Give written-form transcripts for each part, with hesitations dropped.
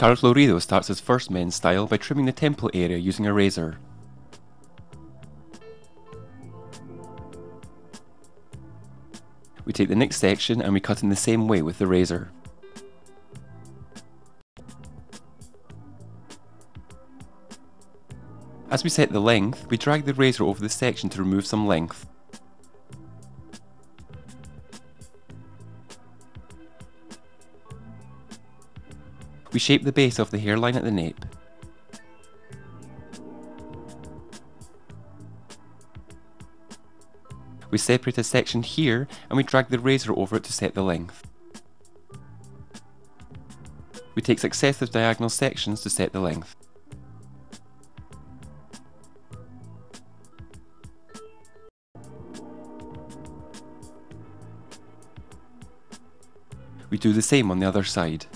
Carlos starts his first men's style by trimming the temple area using a razor. We take the next section and we cut in the same way with the razor. As we set the length, we drag the razor over the section to remove some length. We shape the base of the hairline at the nape. We separate a section here and we drag the razor over it to set the length. We take successive diagonal sections to set the length. We do the same on the other side.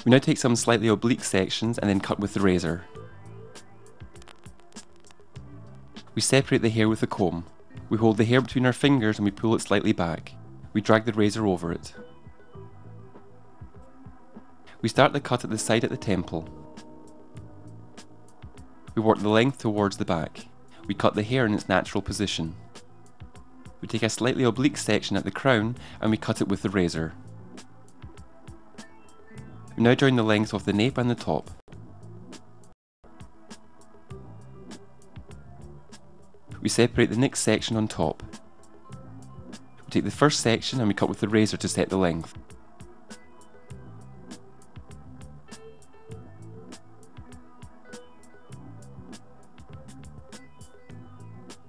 We now take some slightly oblique sections and then cut with the razor. We separate the hair with a comb. We hold the hair between our fingers and we pull it slightly back. We drag the razor over it. We start the cut at the side at the temple. We work the length towards the back. We cut the hair in its natural position. We take a slightly oblique section at the crown and we cut it with the razor. We now join the lengths of the nape and the top. We separate the next section on top. We take the first section and we cut with the razor to set the length.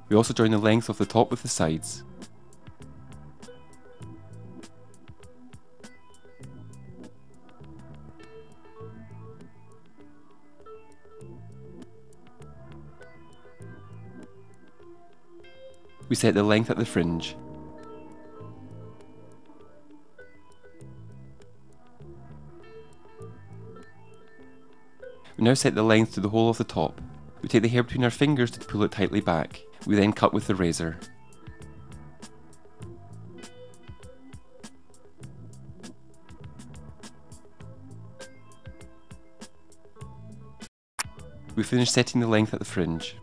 We also join the lengths of the top with the sides. We set the length at the fringe. We now set the length to the whole of the top. We take the hair between our fingers to pull it tightly back. We then cut with the razor. We finish setting the length at the fringe.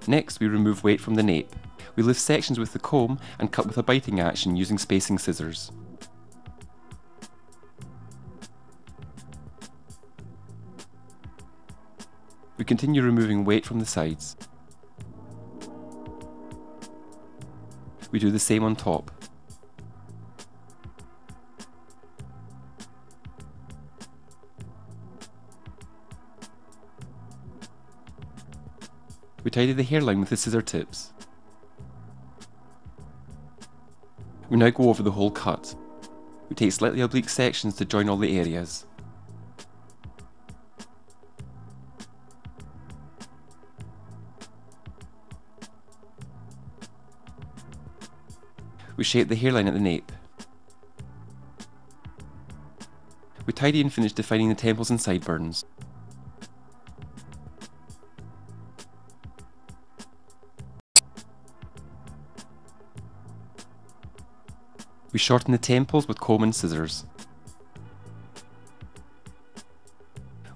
Next, we remove weight from the nape. We lift sections with the comb and cut with a biting action using spacing scissors. We continue removing weight from the sides. We do the same on top. We tidy the hairline with the scissor tips. We now go over the whole cut. We take slightly oblique sections to join all the areas. We shape the hairline at the nape. We tidy and finish defining the temples and sideburns. We shorten the temples with comb and scissors.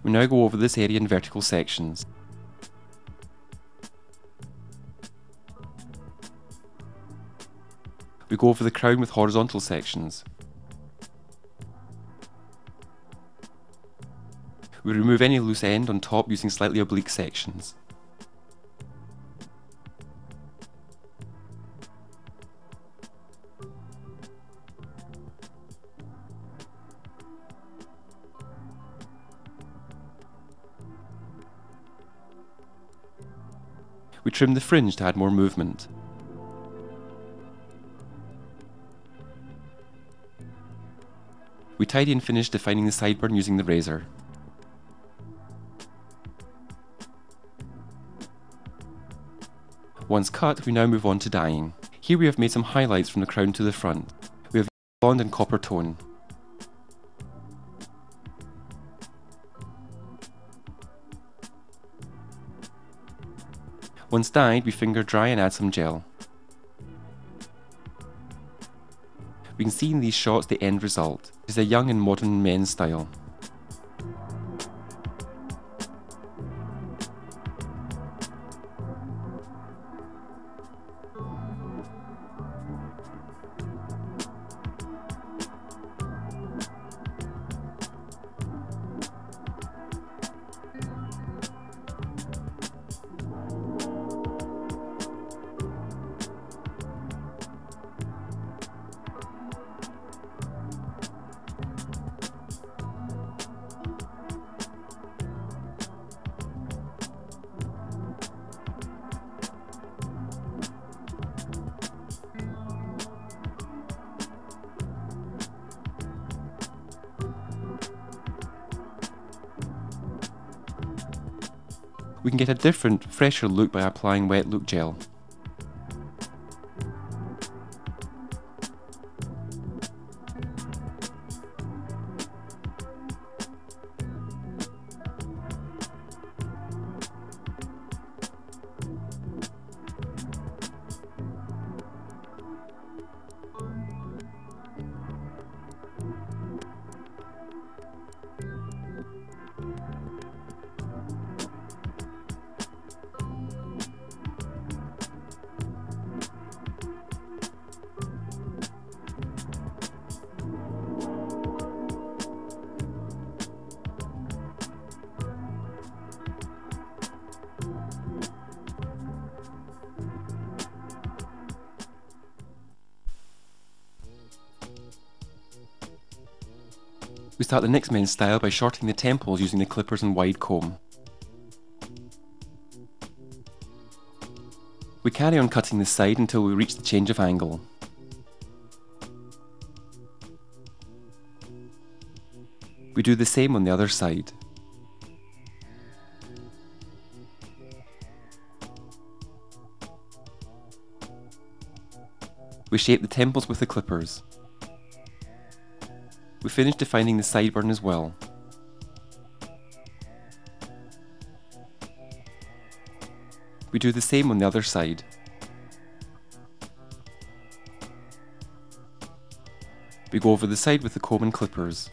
We now go over this area in vertical sections. We go over the crown with horizontal sections. We remove any loose end on top using slightly oblique sections. We trim the fringe to add more movement. We tidy and finish defining the sideburn using the razor. Once cut, we now move on to dyeing. Here we have made some highlights from the crown to the front. We have blonde and copper tone. Once dyed, we finger dry and add some gel. We can see in these shots the end result. It is a young and modern men's style. We can get a different, fresher look by applying wet look gel. We start the next men's style by shortening the temples using the clippers and wide comb. We carry on cutting the side until we reach the change of angle. We do the same on the other side. We shape the temples with the clippers. We finish defining the sideburn as well. We do the same on the other side. We go over the side with the comb and clippers.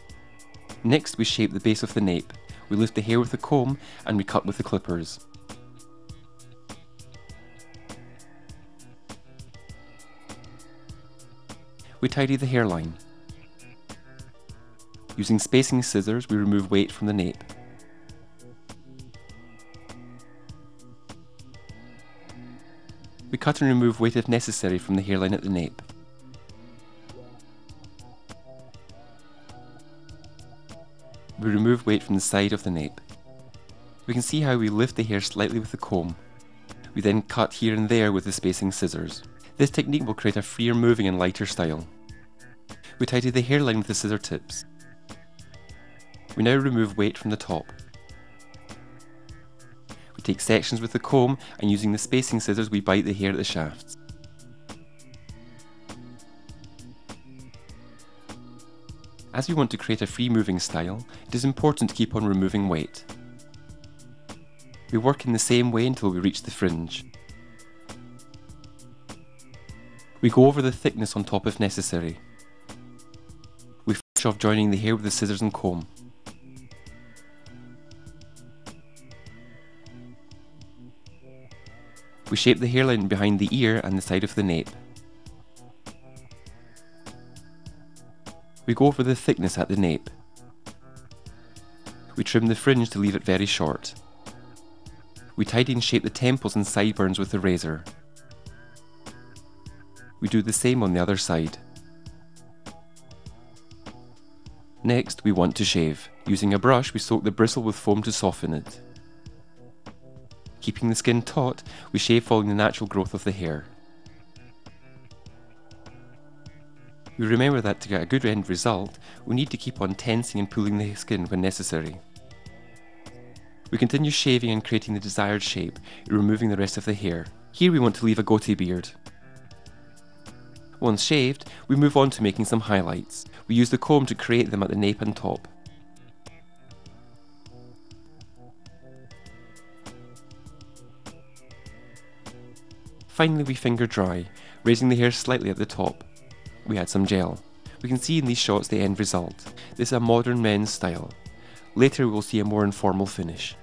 Next we shape the base of the nape. We lift the hair with the comb and we cut with the clippers. We tidy the hairline. Using spacing scissors, we remove weight from the nape. We cut and remove weight if necessary from the hairline at the nape. We remove weight from the side of the nape. We can see how we lift the hair slightly with the comb. We then cut here and there with the spacing scissors. This technique will create a freer moving and lighter style. We tidy the hairline with the scissor tips. We now remove weight from the top. We take sections with the comb and using the spacing scissors we bite the hair at the shafts. As we want to create a free moving style, it is important to keep on removing weight. We work in the same way until we reach the fringe. We go over the thickness on top if necessary. We finish off joining the hair with the scissors and comb. We shape the hairline behind the ear and the side of the nape. We go over the thickness at the nape. We trim the fringe to leave it very short. We tidy and shape the temples and sideburns with the razor. We do the same on the other side. Next, we want to shave. Using a brush, we soak the bristle with foam to soften it. Keeping the skin taut, we shave following the natural growth of the hair. We remember that to get a good end result, we need to keep on tensing and pulling the skin when necessary. We continue shaving and creating the desired shape, removing the rest of the hair. Here we want to leave a goatee beard. Once shaved, we move on to making some highlights. We use the comb to create them at the nape and top. Finally we finger dry, raising the hair slightly at the top. We add some gel. We can see in these shots the end result. This is a modern men's style. Later we will see a more informal finish.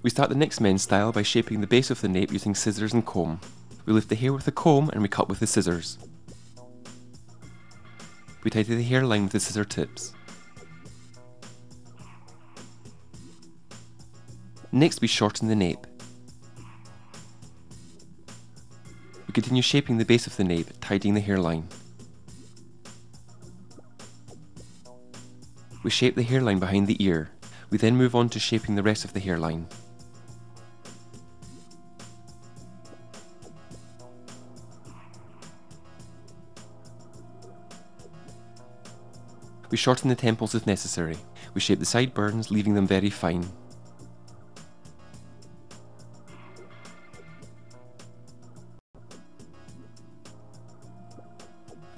We start the next men's style by shaping the base of the nape using scissors and comb. We lift the hair with the comb and we cut with the scissors. We tidy the hairline with the scissor tips. Next we shorten the nape. We continue shaping the base of the nape, tidying the hairline. We shape the hairline behind the ear. We then move on to shaping the rest of the hairline. We shorten the temples if necessary. We shape the sideburns, leaving them very fine.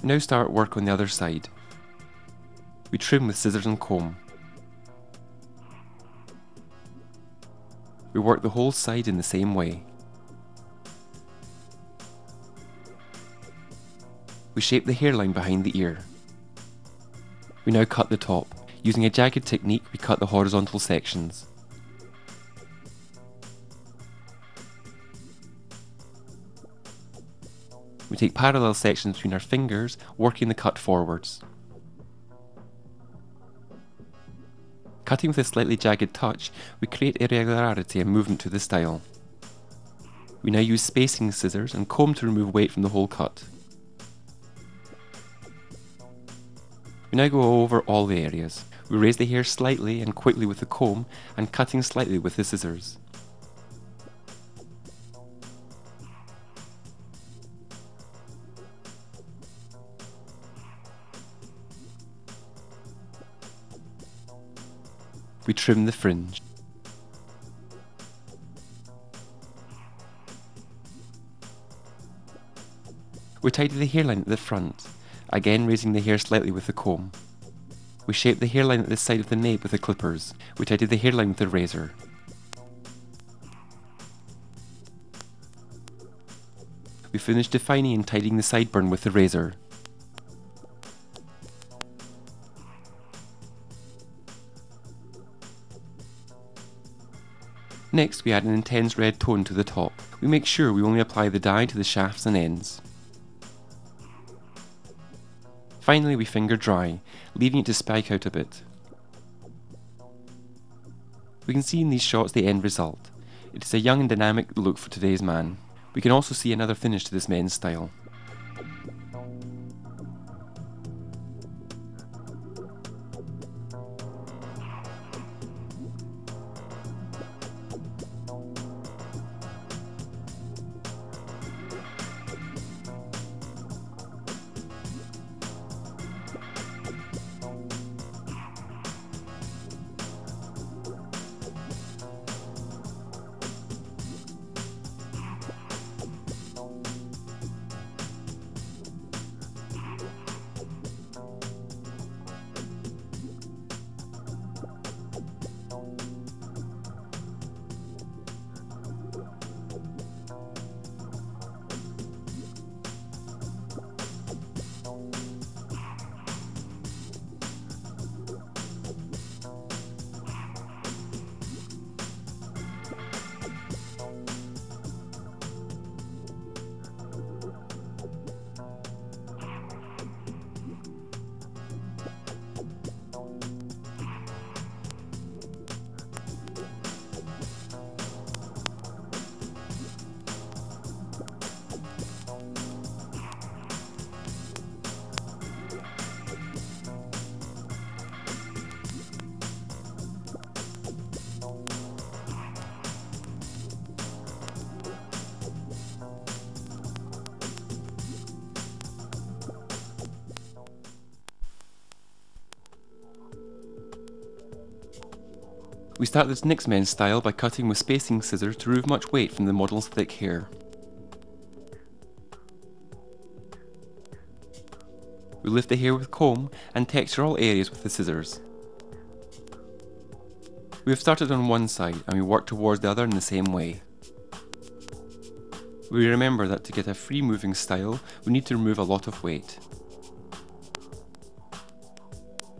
Now start work on the other side. We trim with scissors and comb. We work the whole side in the same way. We shape the hairline behind the ear. We now cut the top. Using a jagged technique, we cut the horizontal sections. We take parallel sections between our fingers, working the cut forwards. Cutting with a slightly jagged touch, we create irregularity and movement to the style. We now use spacing scissors and comb to remove weight from the whole cut. We now go over all the areas. We raise the hair slightly and quickly with the comb and cutting slightly with the scissors. We trim the fringe. We tidy the hairline at the front, again raising the hair slightly with the comb. We shape the hairline at the side of the nape with the clippers. We tidy the hairline with the razor. We finish defining and tidying the sideburn with the razor. Next, we add an intense red tone to the top. We make sure we only apply the dye to the shafts and ends. Finally, we finger dry, leaving it to spike out a bit. We can see in these shots the end result. It is a young and dynamic look for today's man. We can also see another finish to this men's style. We start this next men's style by cutting with spacing scissors to remove much weight from the model's thick hair. We lift the hair with comb and texture all areas with the scissors. We have started on one side and we work towards the other in the same way. We remember that to get a free moving style, we need to remove a lot of weight.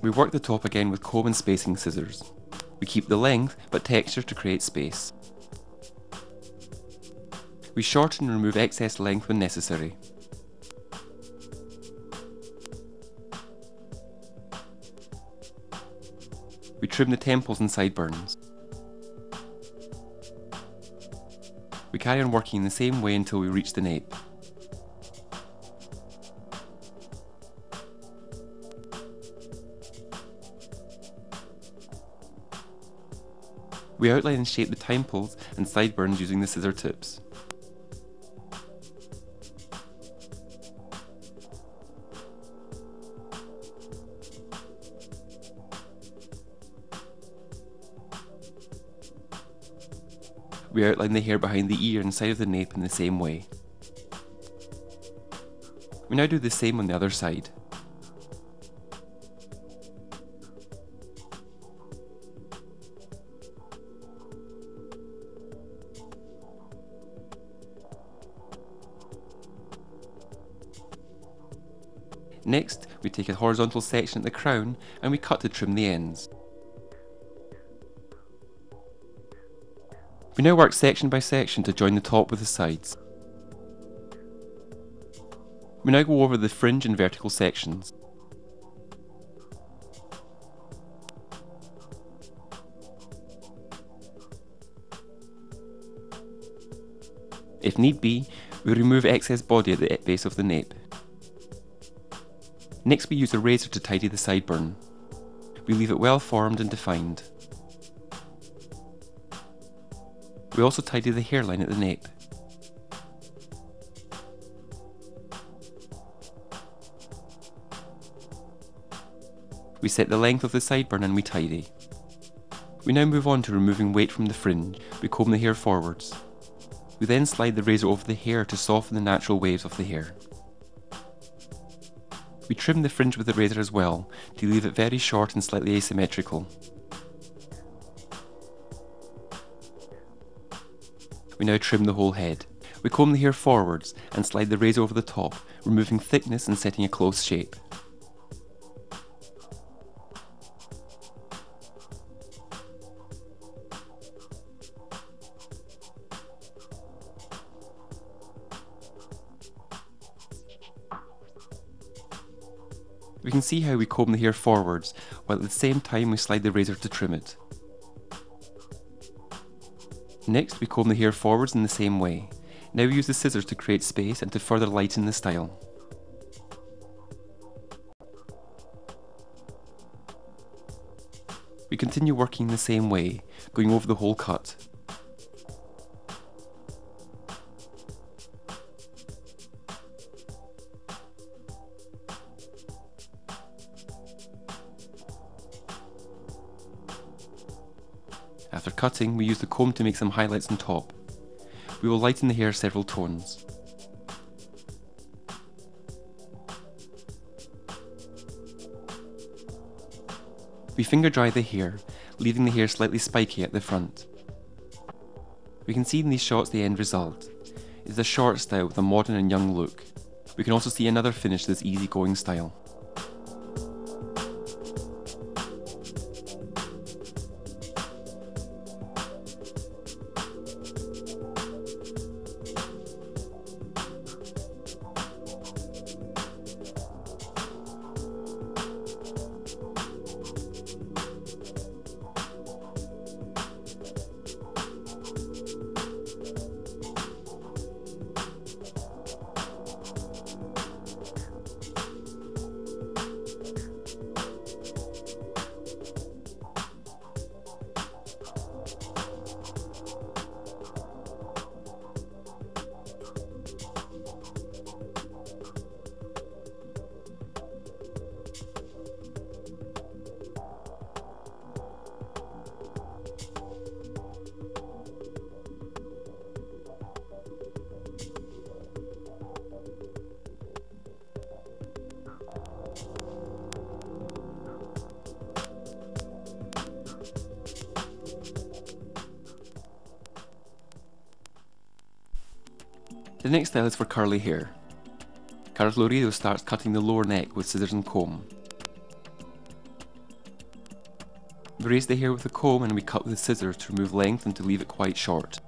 We work the top again with comb and spacing scissors. We keep the length but texture to create space. We shorten and remove excess length when necessary. We trim the temples and sideburns. We carry on working in the same way until we reach the nape. We outline and shape the temples and sideburns using the scissor tips. We outline the hair behind the ear and side of the nape in the same way. We now do the same on the other side. Next, we take a horizontal section at the crown and we cut to trim the ends. We now work section by section to join the top with the sides. We now go over the fringe and vertical sections. If need be, we remove excess body at the base of the nape. Next we use a razor to tidy the sideburn. We leave it well formed and defined. We also tidy the hairline at the nape. We set the length of the sideburn and we tidy. We now move on to removing weight from the fringe. We comb the hair forwards. We then slide the razor over the hair to soften the natural waves of the hair. We trim the fringe with the razor as well, to leave it very short and slightly asymmetrical. We now trim the whole head. We comb the hair forwards and slide the razor over the top, removing thickness and setting a close shape. We can see how we comb the hair forwards, while at the same time we slide the razor to trim it. Next, we comb the hair forwards in the same way. Now we use the scissors to create space and to further lighten the style. We continue working the same way, going over the whole cut. After cutting, we use the comb to make some highlights on top. We will lighten the hair several tones. We finger dry the hair, leaving the hair slightly spiky at the front. We can see in these shots the end result. It is a short style with a modern and young look. We can also see another finish to this easygoing style. The next style is for curly hair. Carlos Loredo starts cutting the lower neck with scissors and comb. We raise the hair with a comb and we cut with the scissors to remove length and to leave it quite short.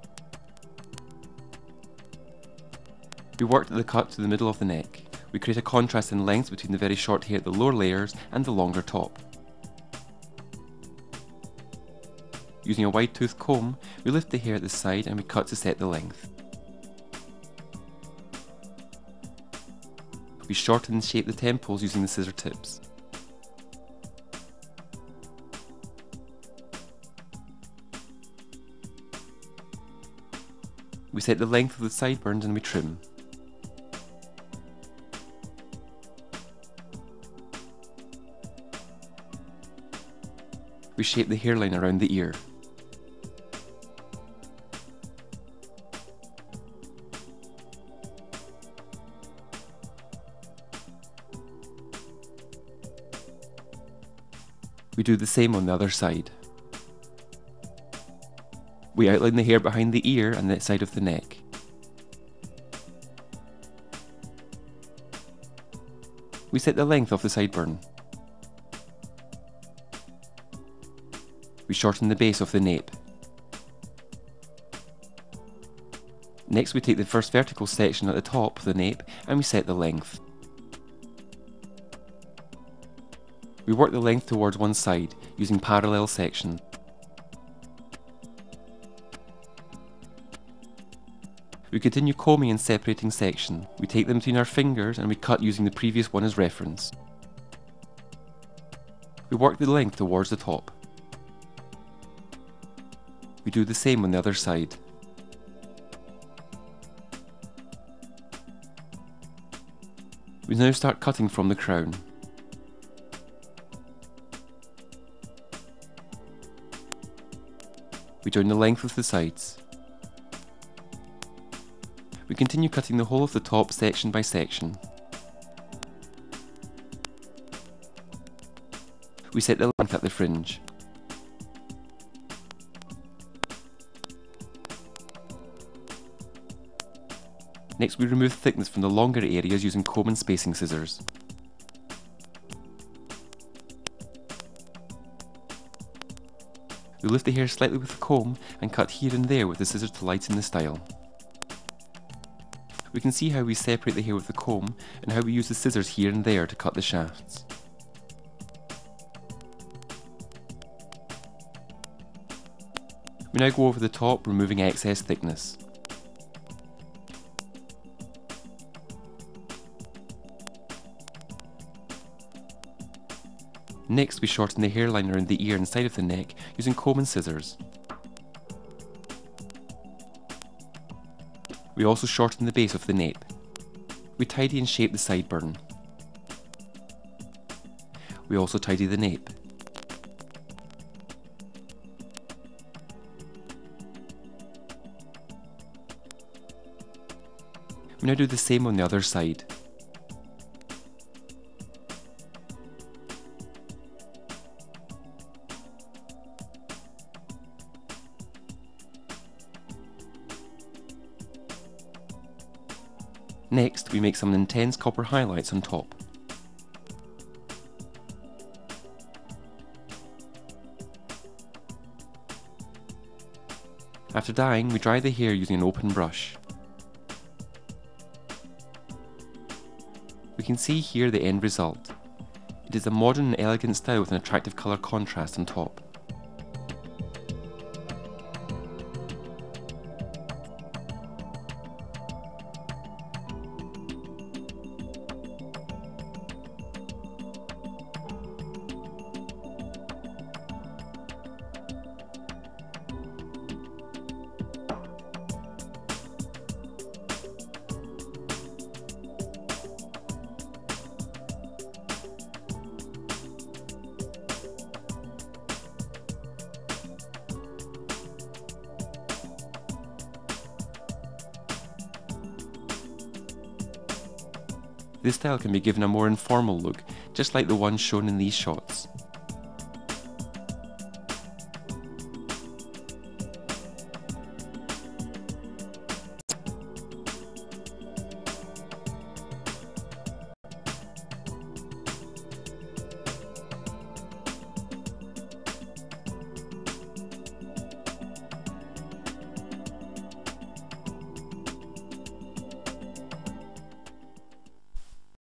We work the cut to the middle of the neck. We create a contrast in length between the very short hair at the lower layers and the longer top. Using a wide-toothed comb, we lift the hair at the side and we cut to set the length. We shorten and shape the temples using the scissor tips. We set the length of the sideburns and we trim. We shape the hairline around the ear. We do the same on the other side. We outline the hair behind the ear and the side of the neck. We set the length of the sideburn. We shorten the base of the nape. Next we take the first vertical section at the top of the nape and we set the length. We work the length towards one side using parallel sections. We continue combing and separating sections. We take them between our fingers and we cut using the previous one as reference. We work the length towards the top. We do the same on the other side. We now start cutting from the crown. We join the length with the sides. We continue cutting the whole of the top section by section. We set the length at the fringe. Next we remove thickness from the longer areas using comb and spacing scissors. We lift the hair slightly with the comb and cut here and there with the scissors to lighten the style. We can see how we separate the hair with the comb and how we use the scissors here and there to cut the shafts. We now go over the top, removing excess thickness. Next we shorten the hairline around the ear and side of the neck using comb and scissors. We also shorten the base of the nape. We tidy and shape the sideburn. We also tidy the nape. We now do the same on the other side. Next, we make some intense copper highlights on top. After dyeing, we dry the hair using an open brush. We can see here the end result. It is a modern and elegant style with an attractive colour contrast on top. This style can be given a more informal look, just like the one shown in these shots.